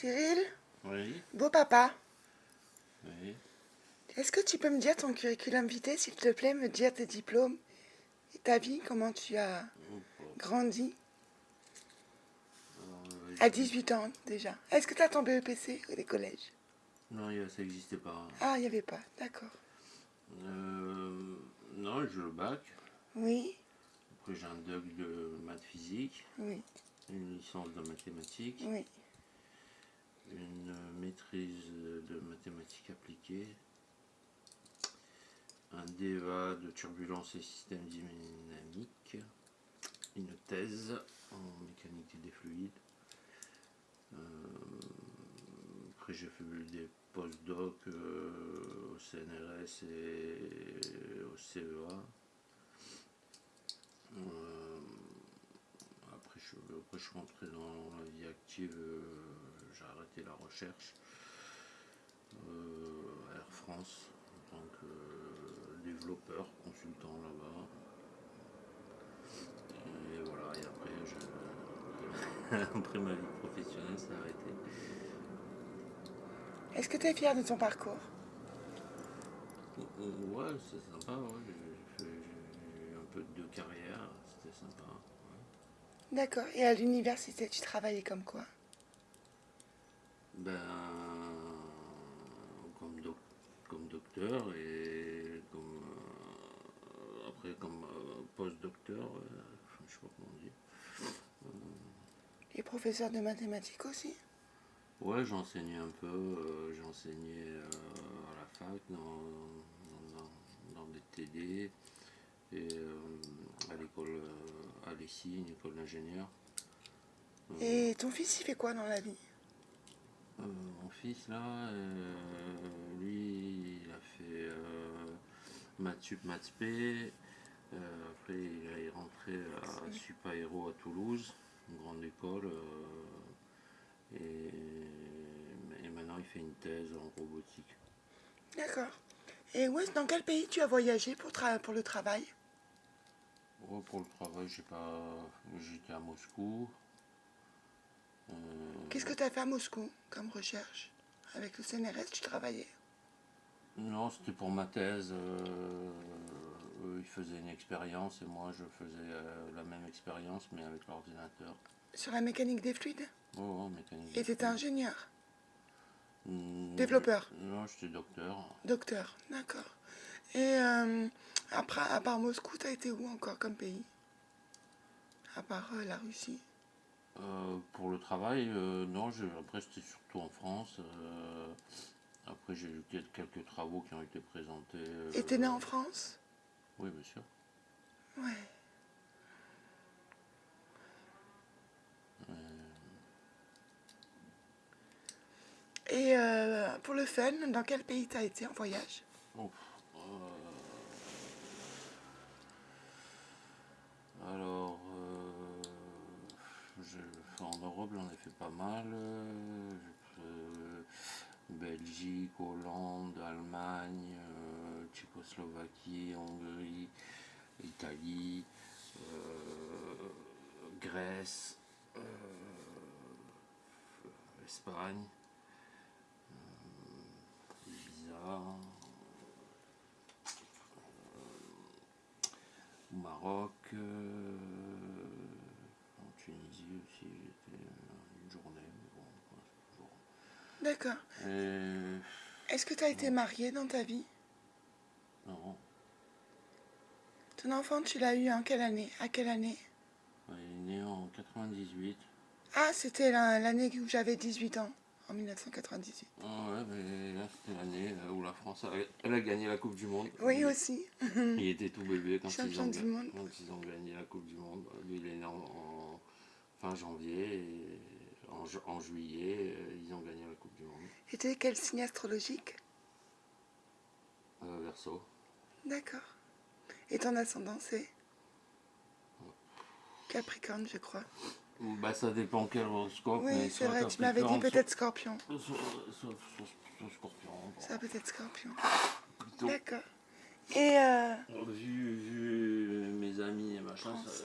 Cyril, Oui, beau papa, oui. est-ce que tu peux me dire ton curriculum vitae, s'il te plaît, me dire tes diplômes et ta vie, comment tu as Bon, grandi à je- 18 ans déjà. Est-ce que tu as ton BEPC ou les collèges? Non, ça n'existait pas. Ah, il n'y avait pas, d'accord. Non, j'ai le bac. Oui, Après, j'ai un doc de maths physique, oui, une licence de mathématiques, oui. une maîtrise de mathématiques appliquées, un DEA de turbulence et systèmes dynamiques, une thèse en mécanique des fluides. Euh, Après, j'ai fait des post-doc au CNRS et au CEA. Euh, après, je suis rentré dans la vie active, j'ai arrêté la recherche à Air France en tant que développeur, consultant là-bas. Et voilà, et après, après ma vie professionnelle s'est arrêtée. Est-ce que tu es fier de ton parcours? Ouais, c'est sympa, ouais. J'ai eu un peu de carrière, c'était sympa. Ouais. D'accord. Et à l'université, tu travaillais comme quoi? Ben, comme, comme docteur et comme après comme post-docteur, je sais pas comment on dit. Et professeur de mathématiques aussi? Ouais, j'ai enseigné un peu, j'ai enseigné à la fac dans des TD et à l'école à l'ESSI, une école d'ingénieur. Et ton fils, il fait quoi dans la vie? Mon fils là, lui, il a fait maths sup, maths spé. Après, il est rentré à Supa Aéro à Toulouse, une grande école. Et maintenant, il fait une thèse en robotique. D'accord. Et dans quel pays tu as voyagé pour le travail? Oh, pour le travail, j'ai pas, j'étais à Moscou. Qu'est-ce que tu as fait à Moscou comme recherche? Avec le CNRS, tu travaillais? Non, c'était pour ma thèse. Eux, ils faisaient une expérience et moi, je faisais la même expérience, mais avec l'ordinateur. Sur la mécanique des fluides? Oh, mécanique Et des tu étais fluides. ingénieur? Hmm, Développeur? non, j'étais docteur. Docteur? D'accord. Et après, à part Moscou, tu as été où encore comme pays? À part la Russie? Pour le travail, non, après c'était surtout en France. Après j'ai eu quelques travaux qui ont été présentés. Et t'es né en France? Oui, bien sûr. Ouais. Et pour le fun, dans quel pays t'as été en voyage? Bon, alors, en Europe, j'en ai fait pas mal. Belgique, Hollande, Allemagne, Tchécoslovaquie, Hongrie, Italie, Grèce, Espagne, Ibiza, au Maroc, en Tunisie aussi, j'étais une journée, mais bon, c'est toujours. D'accord. Et Est-ce que t'as été non, marié dans ta vie? non, Ton enfant, tu l'as eu en quelle année? À quelle année? il est né en 98. Ah, c'était l'année où j'avais 18 ans, en 1998. Ah ouais, mais là c'était l'année où la France elle a gagné la Coupe du Monde. Oui, aussi. Il était tout bébé Champion du monde. quand ils ont gagné la Coupe du Monde. Lui il est né en fin janvier et en juillet ils ont gagné la Coupe du Monde. Et t'es quel signe astrologique? Verseau. D'accord. Et ton ascendant, c'est Capricorne, je crois. Bah ça dépend quel horoscope, mais Oui, c'est soit vrai, tu m'avais dit Capricorne, peut-être Scorpion. soit Scorpion. Bon, Ça peut-être Scorpion. plutôt. D'accord. Et Vu mes amis et machin, France,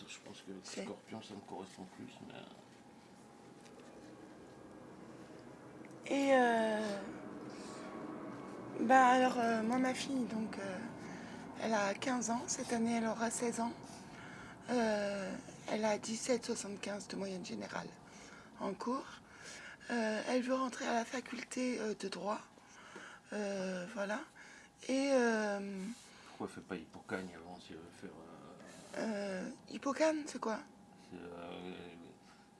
je pense que c'est... Scorpion ça me correspond plus. Mais Et bah alors, moi, ma fille, donc, elle a 15 ans. Cette année, elle aura 16 ans. Elle a 17,75 de moyenne générale en cours. Elle veut rentrer à la faculté de droit. Voilà. Et Pourquoi elle fait pas Hippocagne avant si elle veut faire. Hippocane, c'est quoi?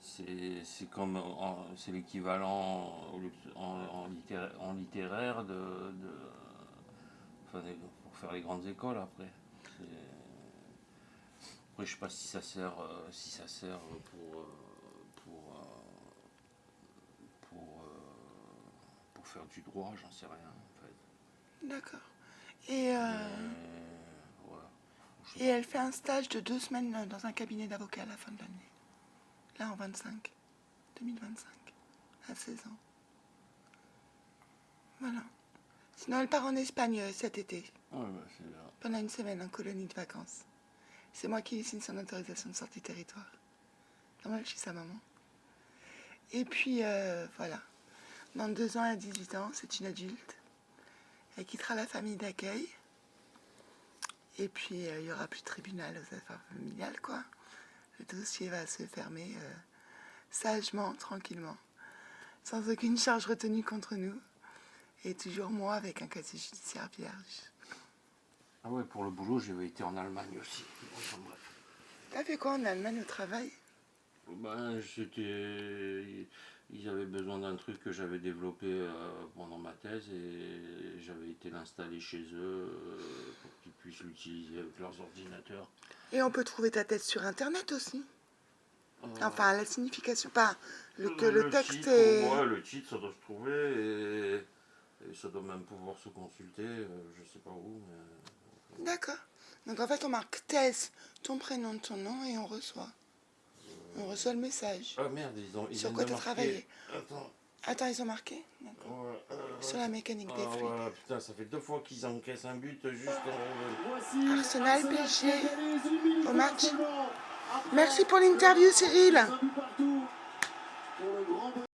C'est comme. C'est l'équivalent en littéraire enfin, pour faire les grandes écoles après. Après, je sais pas si ça sert pour faire du droit, j'en sais rien en fait. D'accord. Et, Voilà. Je sais et pas. elle fait un stage de 2 semaines dans un cabinet d'avocat à la fin de l'année. Là, en 2025, à 16 ans. Voilà. Sinon, elle part en Espagne cet été, Ouais, bah, c'est bien. pendant une semaine en colonie de vacances. C'est moi qui lui signe son autorisation de sortie territoire. Normal, je suis sa maman. Et puis, voilà. Dans 2 ans, à 18 ans, c'est une adulte. Elle quittera la famille d'accueil. Et puis, il n'y aura plus de tribunal aux affaires familiales, quoi. Le dossier va se fermer sagement, tranquillement, sans aucune charge retenue contre nous. Et toujours moi avec un casier judiciaire vierge. Ah ouais, pour le boulot, j'avais été en Allemagne aussi. Enfin, bref. T'as fait quoi en Allemagne au travail? Ben, ils avaient besoin d'un truc que j'avais développé pendant ma thèse et j'avais été l'installer chez eux pour qu'ils puissent l'utiliser avec leurs ordinateurs. Et on peut trouver ta tête sur Internet aussi. Euh, Enfin, la signification, pas que le texte titre, est... ouais, le titre, ça doit se trouver et ça doit même pouvoir se consulter, je sais pas où, mais D'accord. Donc en fait, on marque thèse, ton prénom, ton nom, et on reçoit. On reçoit le message. ah merde, ils Sur viennent quoi de t'as marquer. travaillé? Attends. Attends, ils ont marqué? D'accord. Ouais, Sur la mécanique des fluides. voilà, putain, ça fait 2 fois qu'ils encaissent un but juste Arsenal PSG au match. Merci pour l'interview, Cyril.